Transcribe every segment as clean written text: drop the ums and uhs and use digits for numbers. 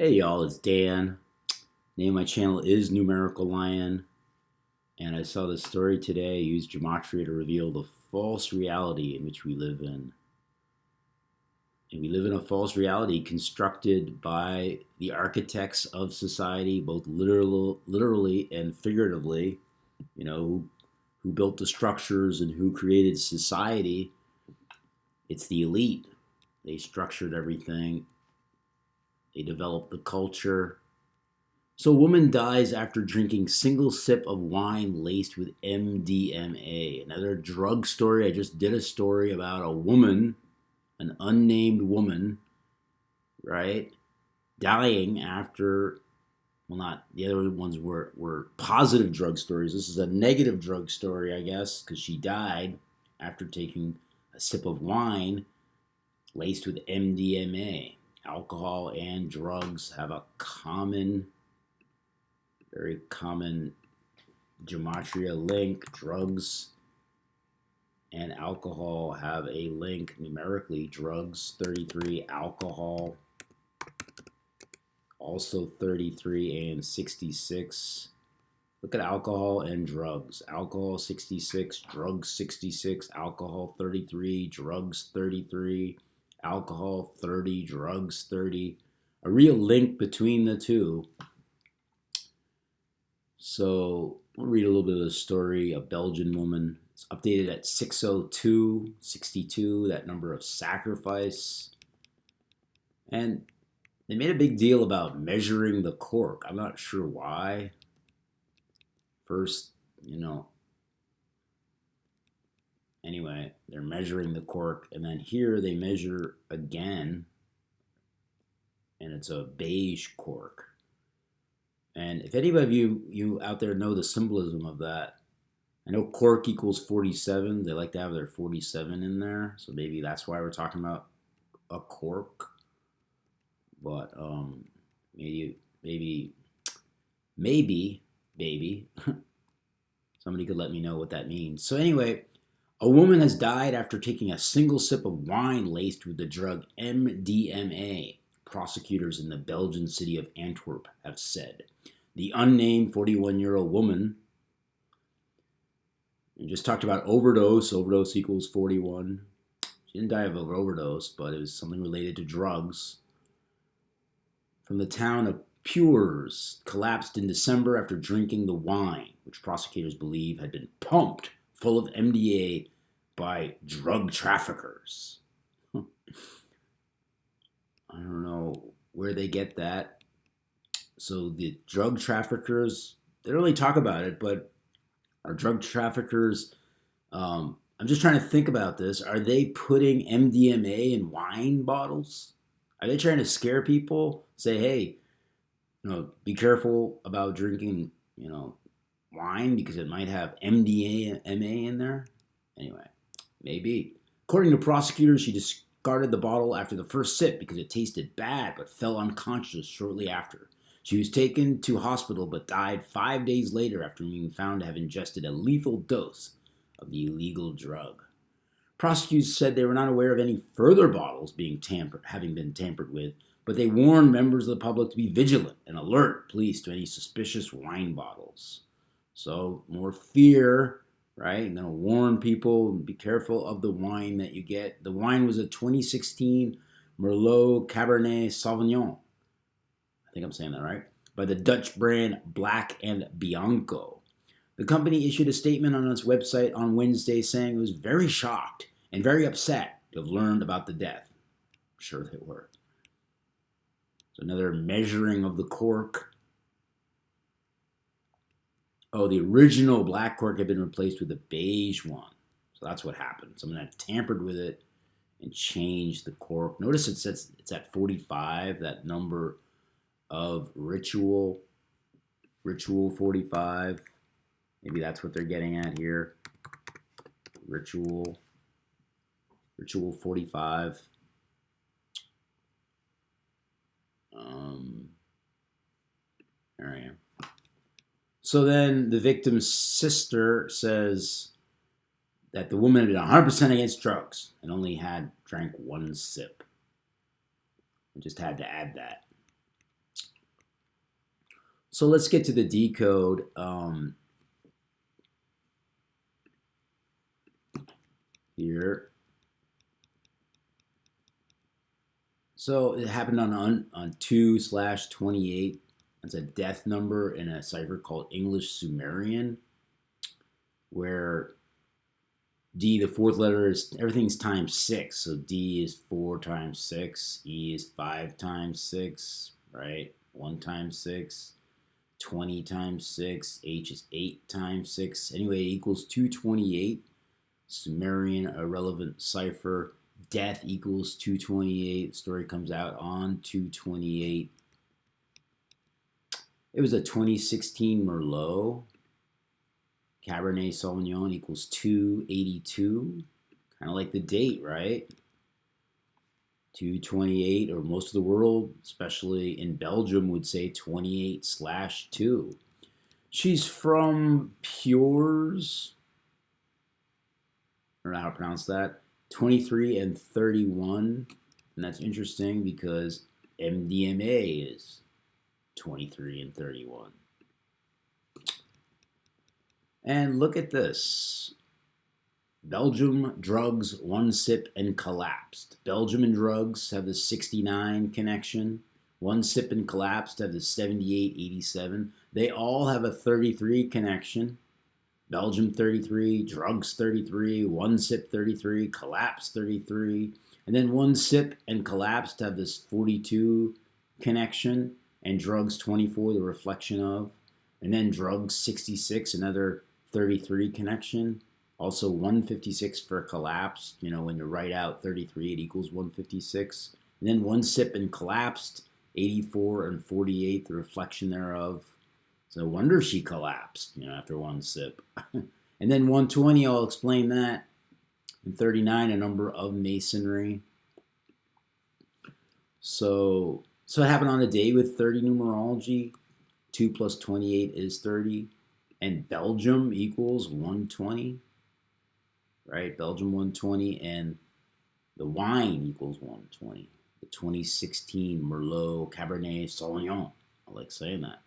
Hey y'all, it's Dan. Name of my channel is Numerical Lion, and I saw this story today. I used gematria to reveal the false reality in which we live in. And we live in a false reality constructed by the architects of society, both literally and figuratively, you know, who built the structures and who created society. It's the elite. They structured everything. They developed the culture. So a woman dies after drinking single sip of wine laced with MDMA. Another drug story. I just did a story about a woman, an unnamed woman, right, dying after, well, not, the other ones were positive drug stories. This is a negative drug story, I guess, because she died after taking a sip of wine laced with MDMA. Alcohol and drugs have a very common gematria link. Drugs and alcohol have a link numerically. Drugs 33, alcohol also 33 and 66. Look at alcohol and drugs. Alcohol 66, drugs 66, alcohol 33, drugs 33, alcohol 30, drugs 30. A real link between the two. So we'll read a little bit of the story. A Belgian woman. It's updated at 60262, that number of sacrifice. And they made a big deal about measuring the cork. I'm not sure why. First, anyway, they're measuring the cork, and then here they measure again, and it's a beige cork. And if any of you out there know the symbolism of that, I know cork equals 47. They like to have their 47 in there, so maybe that's why we're talking about a cork. But maybe somebody could let me know what that means. So anyway, a woman has died after taking a single sip of wine laced with the drug MDMA, prosecutors in the Belgian city of Antwerp have said. The unnamed 41-year-old woman, we just talked about overdose. Overdose equals 41. She didn't die of an overdose, but it was something related to drugs. From the town of Pures, collapsed in December after drinking the wine, which prosecutors believe had been pumped full of MDMA by drug traffickers. I don't know where they get that. So the drug traffickers, they don't really talk about it, but are drug traffickers, I'm just trying to think about this. Are they putting MDMA in wine bottles? Are they trying to scare people? Say, hey, be careful about drinking, wine because it might have MDMA in there. Anyway, maybe. According to prosecutors, she discarded the bottle after the first sip because it tasted bad but fell unconscious shortly after. She was taken to hospital but died 5 days later after being found to have ingested a lethal dose of the illegal drug. Prosecutors said they were not aware of any further bottles having been tampered with, but they warned members of the public to be vigilant and alert police to any suspicious wine bottles. So more fear, right? I'm going to warn people, be careful of the wine that you get. The wine was a 2016 Merlot Cabernet Sauvignon. I think I'm saying that right. By the Dutch brand Black and Bianco. The company issued a statement on its website on Wednesday saying it was very shocked and very upset to have learned about the death. I'm sure they were. So another measuring of the cork. Oh, the original black cork had been replaced with a beige one. So that's what happened. Someone had tampered with it and changed the cork. Notice it's at 45, that number of ritual 45. Maybe that's what they're getting at here. Ritual 45. There I am. So then the victim's sister says that the woman had been 100% against drugs and only drank one sip. I just had to add that. So let's get to the decode. Here. So it happened on 2/28. It's a death number in a cipher called English Sumerian, where D, the fourth letter, is everything's times 6. So D is 4 times 6. E is 5 times 6, right? 1 times 6. 20 times 6. H is 8 times 6. Anyway, it equals 228. Sumerian irrelevant cipher. Death equals 228. Story comes out on 228. It was a 2016 Merlot. Cabernet Sauvignon equals 282. Kind of like the date, right? 228, or most of the world, especially in Belgium, would say 28/2. She's from Pures, or how to pronounce that, 23 and 31. And that's interesting because MDMA is 23 and 31. And look at this. Belgium drugs, 1 sip and collapsed. Belgium and drugs have the 69 connection. 1 sip and collapsed have the 78/87. They all have a 33 connection. Belgium 33, drugs 33, 1 sip 33, collapse 33. And then 1 sip and collapsed have this 42 connection, and drugs 24, the reflection of. And then drugs 66, another 33 connection. Also 156 for collapse. You know, when you write out 33, it equals 156. And then 1 sip and collapsed, 84 and 48, the reflection thereof. So no wonder she collapsed, after 1 sip. And then 120, I'll explain that. And 39, a number of masonry. So it happened on a day with 30 numerology. 2 plus 28 is 30. And Belgium equals 120. Right? Belgium 120. And the wine equals 120. The 2016 Merlot Cabernet Sauvignon. I like saying that.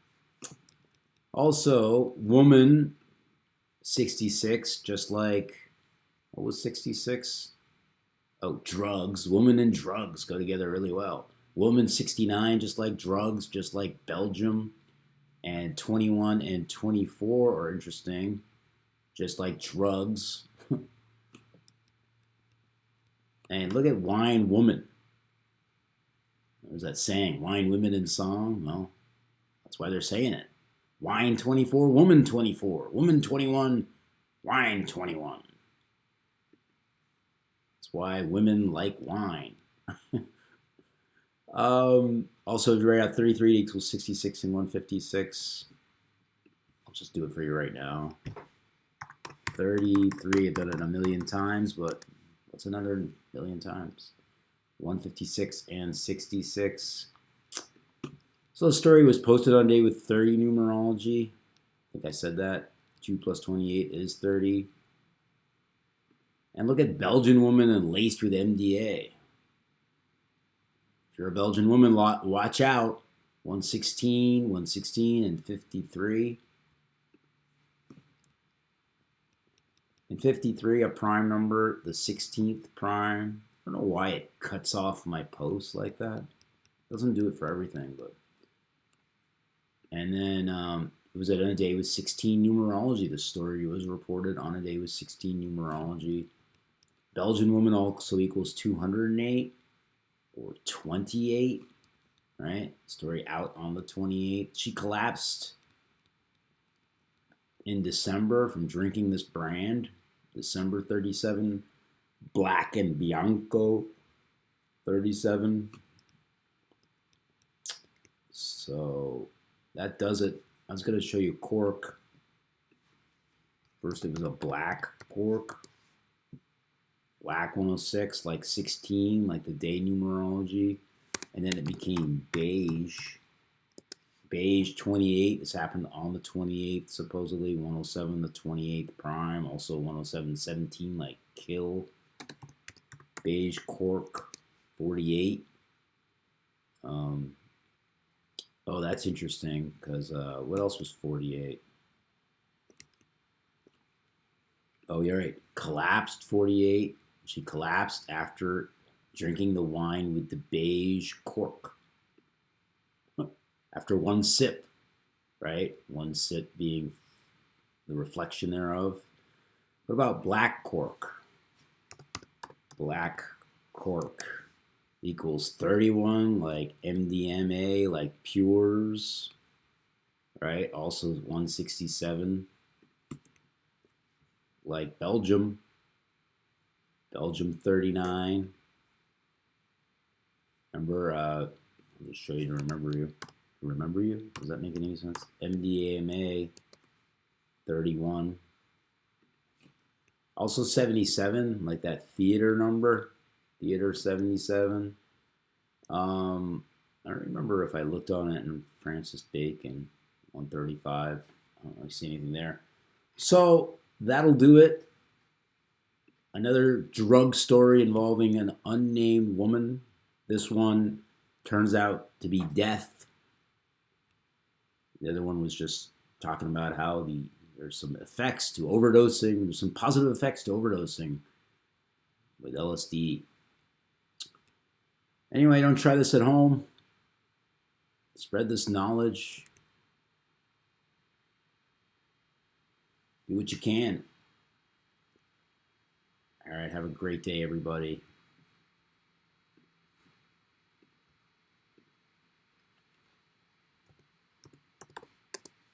Also, woman 66, just like, what was 66? Oh, drugs. Woman and drugs go together really well. Woman 69, just like drugs, just like Belgium. And 21 and 24 are interesting, just like drugs. And look at wine woman. There's that saying, wine women in song. Well, that's why they're saying it. Wine 24, woman 24, woman 21, wine 21. That's why women like wine. Also, if you write out 33 equals 66 and 156, I'll just do it for you right now. 33, I've done it a million times, but what's another million times? 156 and 66. So the story was posted on day with 30 numerology. I think I said that. 2 plus 28 is 30. And look at Belgian woman and laced with MDA. If you're a Belgian woman, watch out. 116, 116, and 53. And 53, a prime number, the 16th prime. I don't know why it cuts off my posts like that. It doesn't do it for everything, but. And then it was on a day with 16 numerology. The story was reported on a day with 16 numerology. Belgian woman also equals 208 or 28, right? Story out on the 28th. She collapsed in December from drinking this brand. December 37, Black and Bianco 37. So that does it. I was going to show you cork. First it was a black cork. Black 106, like 16, like the day numerology. And then it became beige. Beige 28. This happened on the 28th, supposedly. 107, the 28th prime. Also 107, 17, like kill. Beige cork 48. Oh, that's interesting because what else was 48? Oh, you're right. Collapsed 48. She collapsed after drinking the wine with the beige cork. After one sip, right? One sip being the reflection thereof. What about black cork? Black cork equals 31, like MDMA, like Pures, right? Also 167, like Belgium. Belgium 39. Remember, I'll just show you to remember you. Remember you? Does that make any sense? MDMA 31. Also 77, like that theater number. Theater 77. I don't remember if I looked on it in Francis Bacon 135. I don't really see anything there. So that'll do it. Another drug story involving an unnamed woman. This one turns out to be death. The other one was just talking about how there's some effects to overdosing. There's some positive effects to overdosing with LSD. Anyway, don't try this at home. Spread this knowledge. Do what you can. All right, have a great day, everybody.